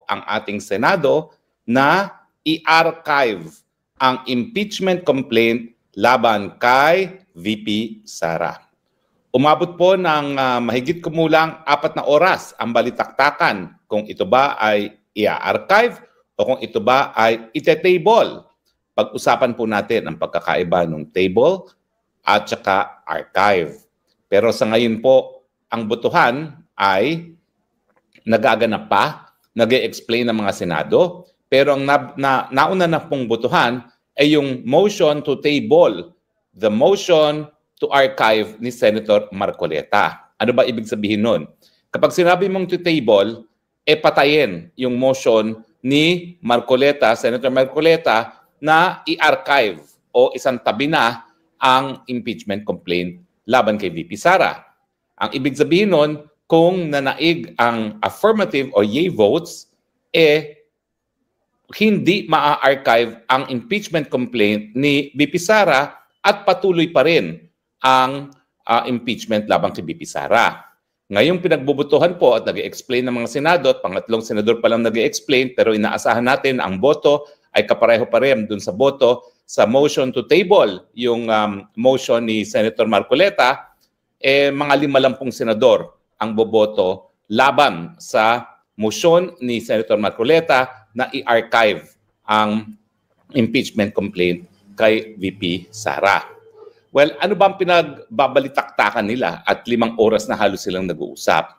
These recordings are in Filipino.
ang ating Senado na i-archive ang impeachment complaint laban kay VP Sara. Umabot po ng mahigit kumulang 4 na oras ang balitaktakan kung ito ba ay i-archive o kung ito ba ay ite-table. Pag-usapan po natin ang pagkakaiba ng table at saka archive. Pero sa ngayon po, ang botohan ay nagaganap pa, nag-e-explain ng mga Senado, pero ang nauna na pong botohan ay yung motion to table, the motion to archive ni Senator Marcoleta. Ano ba ibig sabihin nun? Kapag sinabi mong to table, patayin yung motion ni Marcoleta, Senator Marcoleta, na i-archive o isang tabi na ang impeachment complaint laban kay VP Sara. Ang ibig sabihin nun, kung nanaig ang affirmative o yay votes, hindi maa-archive ang impeachment complaint ni VP Sara at patuloy pa rin ang impeachment laban kay VP Sara. Ngayong pinagbubutuhan po at nag-explain ng mga Senado at pangatlong Senador pa lang nag-explain, pero inaasahan natin ang boto ay kapareho pa rin dun sa boto sa motion to table, yung motion ni Senator Marcoleta, mga 50 senador ang boboto laban sa motion ni Senator Marcoleta na i-archive ang impeachment complaint kay VP Sara. Well, ano ba ang pinagbabalitaktakan nila at 5 oras na halos silang nag-uusap?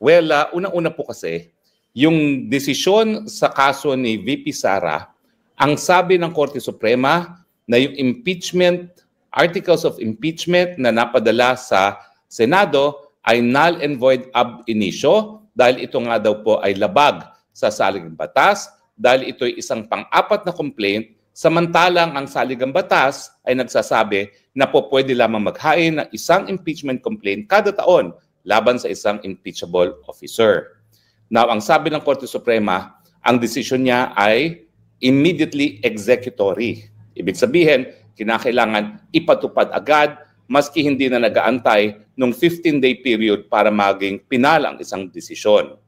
Well, unang-una po kasi, yung desisyon sa kaso ni VP Sara, ang sabi ng Korte Suprema na yung impeachment, articles of impeachment na napadala sa Senado ay null and void ab initio dahil ito nga daw po ay labag sa saligang batas, dahil ito ay isang pang-apat na complaint, samantalang ang saligang batas ay nagsasabi na po pwede lamang maghain ng isang impeachment complaint kada taon laban sa isang impeachable officer. Now, ang sabi ng Korte Suprema, ang desisyon niya ay immediately executory. Ibig sabihin, kinakailangan ipatupad agad maski hindi na nag-aantay ng 15-day period para maging pinal ang isang desisyon.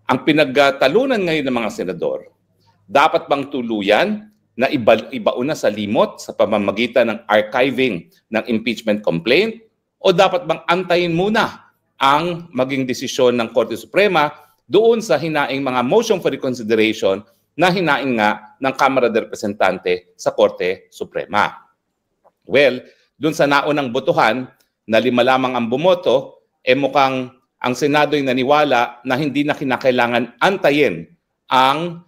Ang pinagtalunan ngayon ng mga senador, dapat bang tuluyan na ibauna sa limot sa pamamagitan ng archiving ng impeachment complaint o dapat bang antayin muna ang maging desisyon ng Korte Suprema doon sa hinaing mga motion for reconsideration na hinaing nga ng Kamara de Representante sa Korte Suprema? Well, doon sa naunang botohan na 5 lamang ang bumoto, mukhang ang Senado ay naniwala na hindi na kinakailangan antayin ang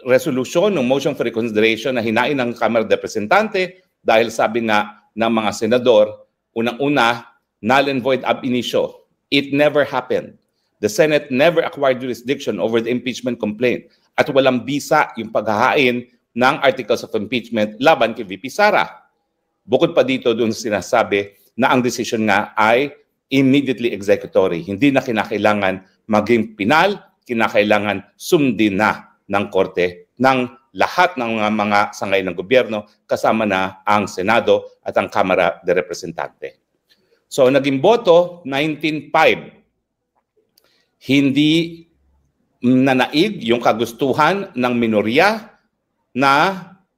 resolution ng motion for reconsideration na hinain ng Kamara de Representante dahil sabi nga ng mga senador, unang-una, null and void ab initio. It never happened. The Senate never acquired jurisdiction over the impeachment complaint at walang bisa yung paghahain ng articles of impeachment laban kay VP Sara. Bukod pa dito, doon sinasabi na ang decision nga ay immediately executory. Hindi na kinakailangan maging pinal, kinakailangan sundin na ng Korte ng lahat ng mga sangay ng gobyerno kasama na ang Senado at ang Kamara de Representante. So naging boto 19-5. Hindi nanaig yung kagustuhan ng minorya na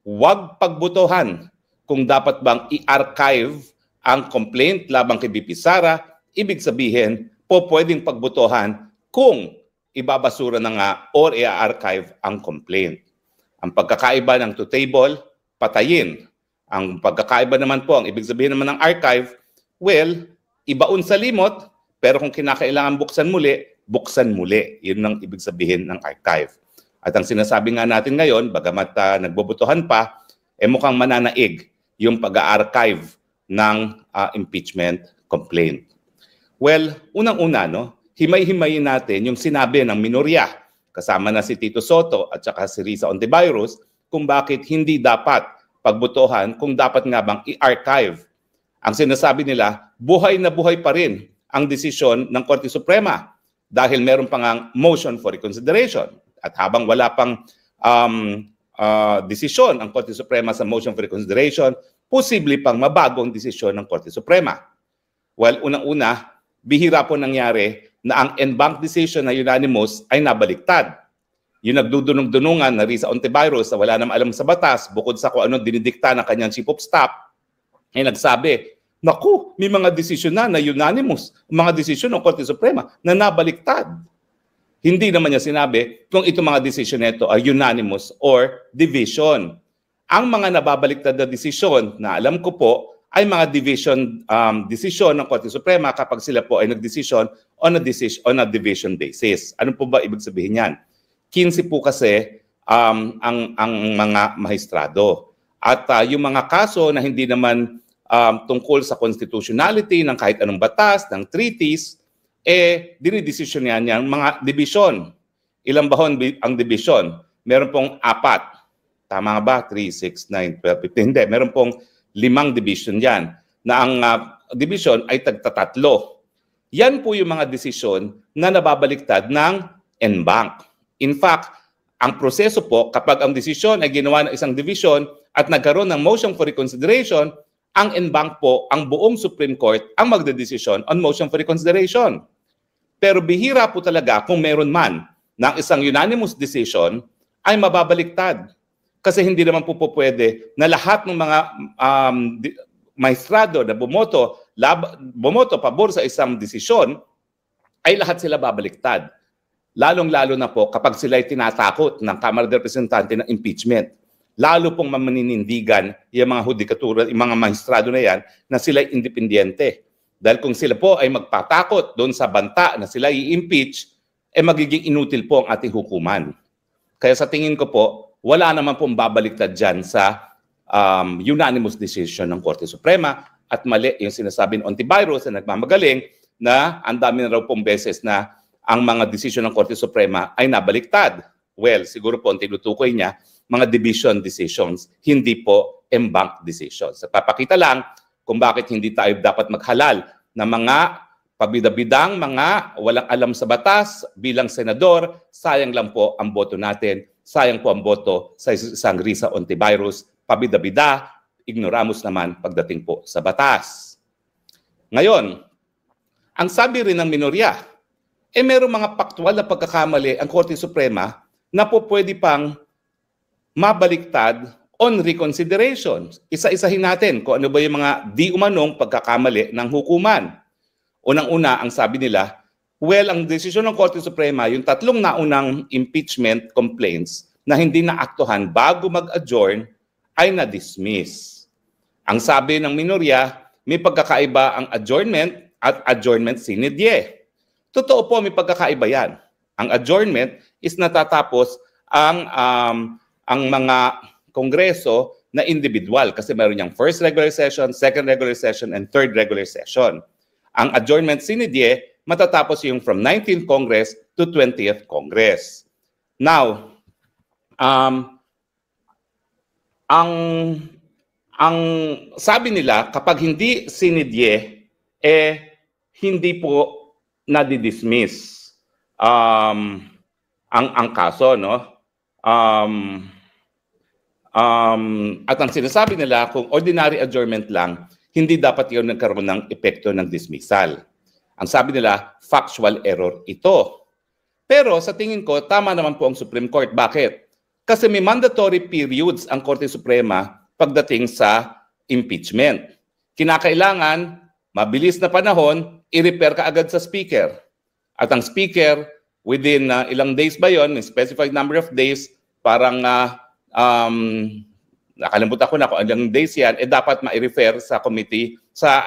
huwag pagbotohan kung dapat bang i-archive ang complaint labang kay VP Sara. Ibig sabihin, pwedeng pagbotohan kung ibabasura na nga or i-archive ang complaint. Ang pagkakaiba ng to table, patayin. Ang pagkakaiba naman po, ang ibig sabihin naman ng archive, well, ibaon sa limot, pero kung kinakailangan buksan muli, buksan muli. Yun ang ibig sabihin ng archive. At ang sinasabi nga natin ngayon, bagamat nagbobotohan pa, mukhang mananaig yung pag-archive ng impeachment complaint. Well, unang-una, no, himay-himayin natin yung sinabi ng minorya, kasama na si Tito Soto at saka si Risa Ontiveros, kung bakit hindi dapat pagbotohan, kung dapat nga bang i-archive. Ang sinasabi nila, buhay na buhay pa rin ang desisyon ng Korte Suprema dahil meron pang ang motion for reconsideration. At habang wala pang desisyon ang Korte Suprema sa motion for reconsideration, posible pang mabagong desisyon ng Korte Suprema. Well, unang-una, bihira po nangyari na ang en banc decision na unanimous ay nabaliktad. Yung nagdudunong-dunungan na Risa Ontiveros na wala namang alam sa batas, bukod sa kung anong dinidikta ng kanyang chief of staff, ay nagsabi, naku, may mga desisyon na unanimous, mga desisyon ng Korte Suprema na nabaliktad. Hindi naman niya sinabi kung itong mga desisyon nito ay unanimous or division. Ang mga nababaliktad na desisyon na alam ko po ay mga desisyon ng Korte Suprema kapag sila po ay nagdesisyon on a division basis. Ano po ba ibig sabihin yan? 15 po kasi ang mga mahistrado. At yung mga kaso na hindi naman tungkol sa constitutionality ng kahit anong batas, ng treaties, dinidesisyon yan mga division. Ilang bahon ang division? Meron pong 4. Tama nga ba? 3, 6, 9, 12, 15. Hindi, meron pong 5 division yan. Na ang division ay tagtatatlo. Yan po yung mga desisyon na nababaliktad ng en banc. In fact, ang proseso po, kapag ang desisyon ay ginawa ng isang division at nagkaroon ng motion for reconsideration, ang en banc po, ang buong Supreme Court, ang magdedesisyon on motion for reconsideration. Pero bihira po talaga kung meron man ng isang unanimous decision ay mababaliktad. Kasi hindi naman po pwede na lahat ng mga maestrado na bumoto pabor sa isang desisyon ay lahat sila babaliktad. Lalong-lalo na po kapag sila ay tinatakot ng Kamara de Representante ng impeachment. Lalo pong mamaninindigan yung mga hudikatura, yung mga maestrado na yan na sila ay independyente. Dahil kung sila po ay magpatakot doon sa banta na sila i-impeach, magiging inutil po ang ating hukuman. Kaya sa tingin ko po, wala naman pong babaliktad dyan sa unanimous decision ng Korte Suprema at mali yung sinasabi ng Ontiveros na nagmamagaling na ang dami na raw pong beses na ang mga desisyon ng Korte Suprema ay nabaliktad. Well, siguro po ang tinutukoy niya, mga division decisions, hindi po en banc decisions. Papakita lang kung bakit hindi tayo dapat maghalal na mga pabidabidang, mga walang alam sa batas bilang senador. Sayang lang po ang boto natin. Sayang po ang boto sa isang Risa Ontiveros. Pabidabida, ignoramus naman pagdating po sa batas. Ngayon, ang sabi rin ng minorya, merong mga paktual na pagkakamali ang Korte Suprema na po pwede pang mabaliktad on reconsideration. Isa-isahin natin kung ano ba yung mga di umanong pagkakamali ng hukuman. Unang-una, ang sabi nila, well, ang desisyon ng Korte Suprema, yung 3 naunang impeachment complaints na hindi naaktuhan bago mag-adjourn ay na-dismiss. Ang sabi ng minorya, may pagkakaiba ang adjournment at adjournment sine die. Totoo po, may pagkakaiba yan. Ang adjournment is natatapos ang mga kongreso na individual kasi meron niyang first regular session, second regular session, and third regular session. Ang adjournment sine die, matatapos yung from 19th Congress to 20th Congress. Now, ang sabi nila, kapag hindi sine die, hindi po nadidismiss ang kaso, no? At ang sinasabi nila, kung ordinary adjournment lang, hindi dapat yun nagkaroon ng epekto ng dismissal. Ang sabi nila, factual error ito. Pero sa tingin ko, tama naman po ang Supreme Court. Bakit? Kasi may mandatory periods ang Korte Suprema pagdating sa impeachment. Kinakailangan, mabilis na panahon, i-repair ka agad sa Speaker. At ang Speaker, within ilang days ba yun, may specified number of days, parang nakalimutan ko na kung ilang days yan, dapat ma-refer sa committee, sa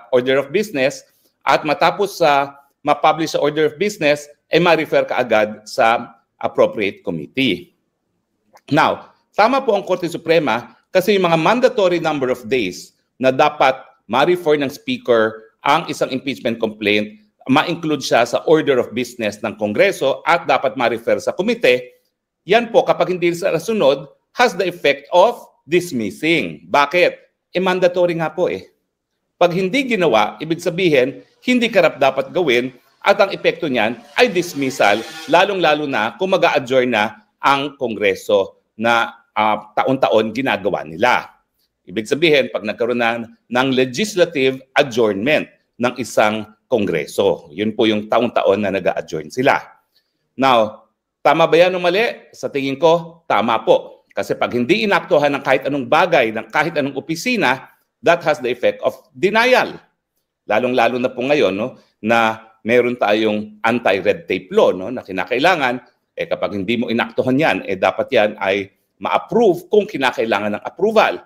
order of business, at matapos sa ma-publish sa order of business, ma-refer ka agad sa appropriate committee. Now, tama po ang Korte Suprema kasi yung mga mandatory number of days na dapat ma-refer ng Speaker ang isang impeachment complaint, ma-include siya sa order of business ng Kongreso at dapat ma-refer sa komite, yan po kapag hindi sa nasunod, has the effect of dismissing. Bakit? Mandatory nga po . Pag hindi ginawa, ibig sabihin, hindi dapat gawin at ang epekto niyan ay dismissal, lalong-lalo na kung mag-a-adjourn na ang Kongreso na taon-taon ginagawa nila. Ibig sabihin, pag nagkaroon ng legislative adjournment ng isang Kongreso. Yun po yung taon-taon na nag-a-adjourn sila. Now, tama ba yan o mali? Sa tingin ko, tama po. Kasi pag hindi inaktuhan ng kahit anong bagay, ng kahit anong opisina, that has the effect of denial. Lalong-lalo na po ngayon, no, na meron tayong anti-red tape law, no, na kinakailangan, kapag hindi mo inaktuhan yan, dapat yan ay ma-approve kung kinakailangan ng approval.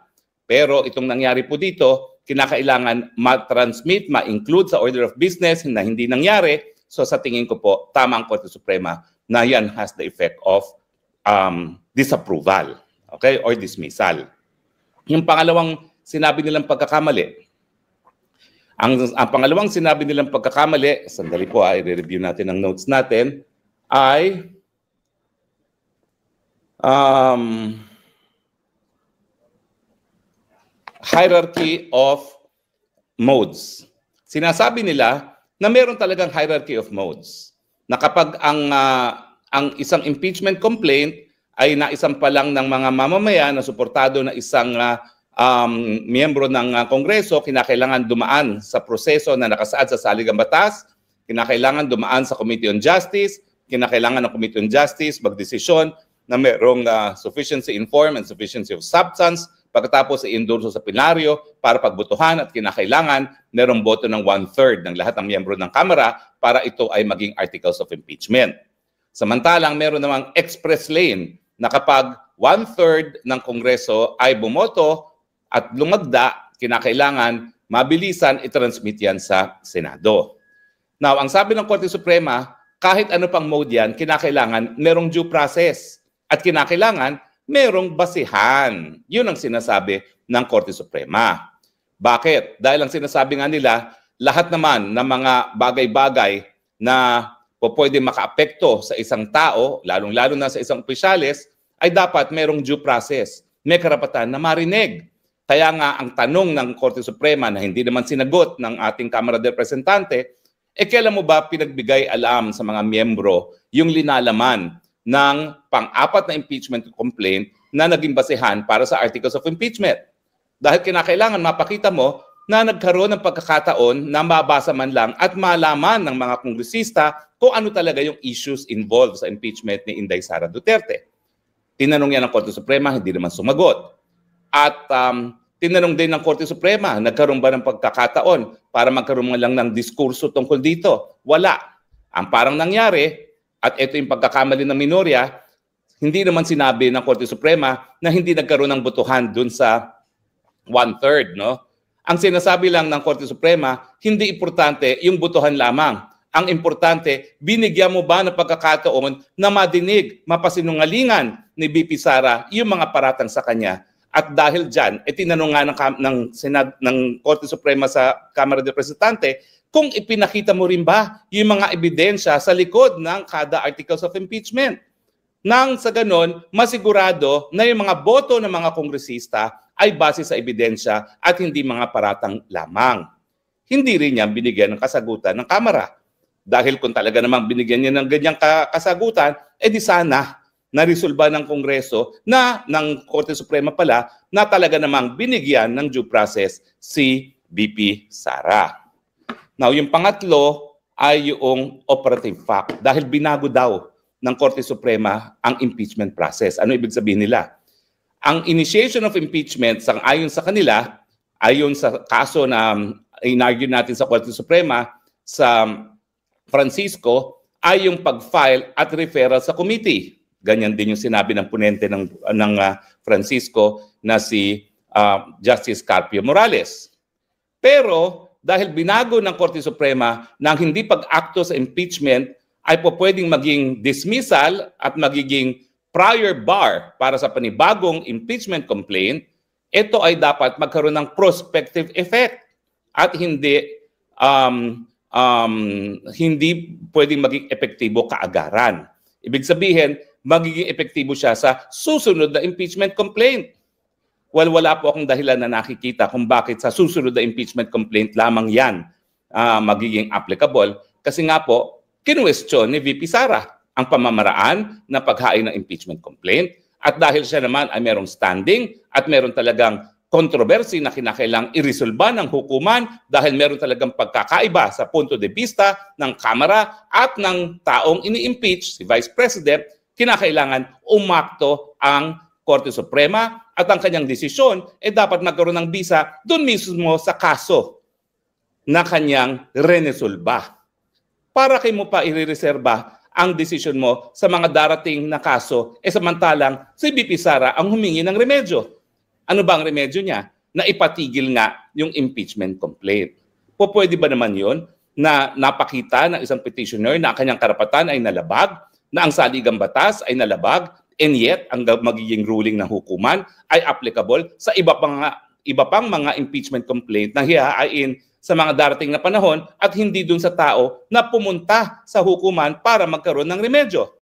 Pero itong nangyari po dito, kinakailangan ma-transmit, ma-include sa order of business na hindi nangyari. So sa tingin ko po, tama ang Korte Suprema na yan has the effect of disapproval, okay, or dismissal. Yung pangalawang sinabi nilang pagkakamali, ang pangalawang sinabi nilang pagkakamali, sandali po, i-review natin ang notes natin, ay hierarchy of modes. Sinasabi nila na meron talagang hierarchy of modes. Na kapag ang isang impeachment complaint ay naisampa lang ng mga mamamayan na suportado na isang miyembro ng Kongreso, kinakailangan dumaan sa proseso na nakasaad sa saligang batas, kinakailangan dumaan sa Committee on Justice, kinakailangan ng Committee on Justice magdesisyon na merong sufficiency in form and sufficiency of substance, pagkatapos i-endorso sa plenaryo para pagbotohan at kinakailangan merong boto ng 1/3 ng lahat ng miyembro ng Kamara para ito ay maging articles of impeachment. Samantalang meron namang express lane na kapag 1/3 ng Kongreso ay bumoto at lumagda, kinakailangan mabilisan i-transmit yan sa Senado. Now, ang sabi ng Korte Suprema, kahit ano pang mode yan, kinakailangan merong due process at kinakailangan merong basihan. Yun ang sinasabi ng Korte Suprema. Bakit? Dahil ang sinasabi nga nila, lahat naman ng mga bagay-bagay na pwede makaapekto sa isang tao, lalong-lalo na sa isang opisyales, ay dapat merong due process. May karapatan na marinig. Kaya nga ang tanong ng Korte Suprema na hindi naman sinagot ng ating Kamara de Representante, kailan mo ba pinagbigay alam sa mga miyembro yung linalaman ng pang-apat na impeachment complaint na naging basehan para sa articles of impeachment? Dahil kinakailangan mapakita mo na nagkaroon ng pagkakataon na mabasa man lang at malaman ng mga kongresista kung ano talaga yung issues involved sa impeachment ni Inday Sara Duterte. Tinanong yan ng Korte Suprema, hindi naman sumagot. At tinanong din ng Korte Suprema, nagkaroon ba ng pagkakataon para magkaroon lang ng diskurso tungkol dito? Wala. Ang parang nangyari, at ito yung pagkakamali ng minorya, hindi naman sinabi ng Korte Suprema na hindi nagkaroon ng botohan dun sa 1/3, no? Ang sinasabi lang ng Korte Suprema, hindi importante yung botohan lamang. Ang importante, binigyan mo ba ng pagkakataon na madinig, mapasinungalingan ni BP Sara yung mga paratang sa kanya? At dahil dyan, tinanong nga ng Korte Suprema sa Kamara de Representante, kung ipinakita mo rin ba yung mga ebidensya sa likod ng kada articles of impeachment. Nang sa ganon, masigurado na yung mga boto ng mga kongresista ay base sa ebidensya at hindi mga paratang lamang. Hindi rin niya binigyan ng kasagutan ng Kamara. Dahil kung talaga namang binigyan niya ng ganyang kasagutan, di sana na-resolba ng Kongreso na ng Korte Suprema pala na talaga namang binigyan ng due process si BP Sara. Now, yung pangatlo ay yung operative fact. Dahil binago daw ng Korte Suprema ang impeachment process. Ano ibig sabihin nila? Ang initiation of impeachment, ayon sa kanila, ayon sa kaso na inargue natin sa Korte Suprema sa Francisco, ay yung pag-file at referral sa committee. Ganyan din yung sinabi ng punente ng Francisco na si Justice Carpio Morales. Pero dahil binago ng Korte Suprema na hindi pag-akto sa impeachment ay pwedeng maging dismissal at magiging prior bar para sa panibagong impeachment complaint, ito ay dapat magkaroon ng prospective effect at hindi pwedeng maging epektibo kaagaran. Ibig sabihin, magiging epektibo siya sa susunod na impeachment complaint. Well, wala po akong dahilan na nakikita kung bakit sa susunod na impeachment complaint lamang yan magiging applicable. Kasi nga po, kinwestiyon ni VP Sara ang pamamaraan na paghain ng impeachment complaint. At dahil siya naman ay merong standing at meron talagang kontrobersy na kinakailang iresolba ng hukuman dahil meron talagang pagkakaiba sa punto de vista ng Kamara at ng taong ini-impeach, si Vice President, kinakailangan umakto ang Korte Suprema at ang kanyang desisyon dapat magkaroon ng bisa doon mismo sa kaso na kanyang renesolba. Para kayo mo pa irereserba ang desisyon mo sa mga darating na kaso, samantalang si BP Sara ang humingi ng remedyo. Ano ba ang remedyo niya? Na ipatigil nga yung impeachment complaint. Pwede ba naman yun na napakita ng isang petitioner na ang kanyang karapatan ay nalabag, na ang saligang batas ay nalabag, and yet ang magiging ruling ng hukuman ay applicable sa iba pang mga impeachment complaint na hihahain sa mga darating na panahon at hindi dun sa tao na pumunta sa hukuman para magkaroon ng remedyo?